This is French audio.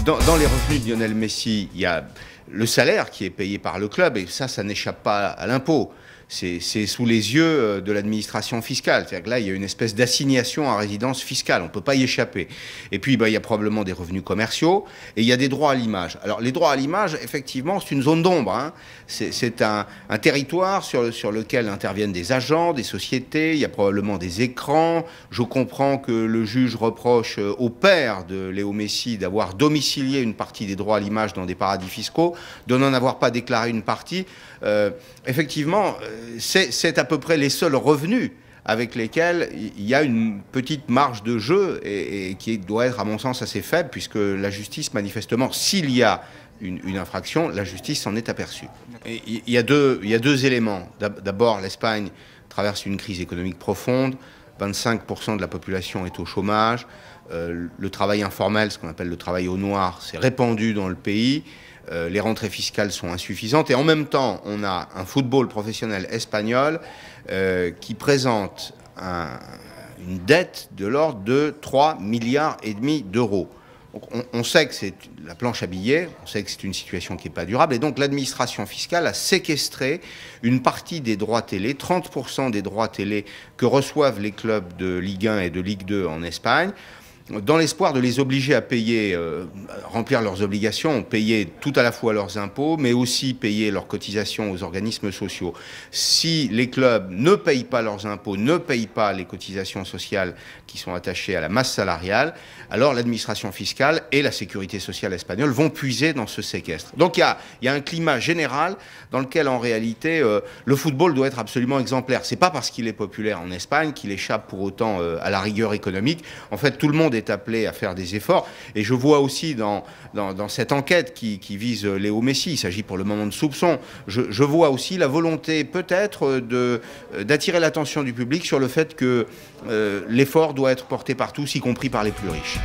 Dans les revenus de Lionel Messi, il y a le salaire qui est payé par le club, et ça n'échappe pas à l'impôt. C'est sous les yeux de l'administration fiscale. C'est-à-dire que là, il y a une espèce d'assignation à résidence fiscale. On ne peut pas y échapper. Et puis, il y a probablement des revenus commerciaux et il y a des droits à l'image. Alors, les droits à l'image, effectivement, c'est une zone d'ombre. Hein. C'est un territoire sur lequel interviennent des agents, des sociétés. Il y a probablement des écrans. Je comprends que le juge reproche au père de Léo Messi d'avoir domicilié une partie des droits à l'image dans des paradis fiscaux, de n'en avoir pas déclaré une partie. Effectivement, c'est à peu près les seuls revenus avec lesquels il y a une petite marge de jeu et qui doit être, à mon sens, assez faible, puisque la justice, manifestement, s'il y a une infraction, la justice s'en est aperçue. Et il y a deux éléments. D'abord, l'Espagne traverse une crise économique profonde. 25% de la population est au chômage. Le travail informel, ce qu'on appelle le travail au noir, s'est répandu dans le pays. Les rentrées fiscales sont insuffisantes et en même temps, on a un football professionnel espagnol qui présente une dette de l'ordre de 3,5 milliards d'euros. Donc on sait que c'est la planche à billets, on sait que c'est une situation qui n'est pas durable, et donc l'administration fiscale a séquestré une partie des droits télé, 30% des droits télé que reçoivent les clubs de Ligue 1 et de Ligue 2 en Espagne, dans l'espoir de les obliger à payer, remplir leurs obligations, payer tout à la fois leurs impôts, mais aussi payer leurs cotisations aux organismes sociaux. Si les clubs ne payent pas leurs impôts, ne payent pas les cotisations sociales qui sont attachées à la masse salariale, alors l'administration fiscale et la sécurité sociale espagnole vont puiser dans ce séquestre. Donc il y a un climat général dans lequel, en réalité, le football doit être absolument exemplaire. C'est pas parce qu'il est populaire en Espagne qu'il échappe pour autant à la rigueur économique. En fait, tout le monde est appelé à faire des efforts. Et je vois aussi dans cette enquête qui vise Léo Messi, il s'agit pour le moment de soupçons, je vois aussi la volonté peut-être d'attirer l'attention du public sur le fait que l'effort doit être porté par tous, y compris par les plus riches.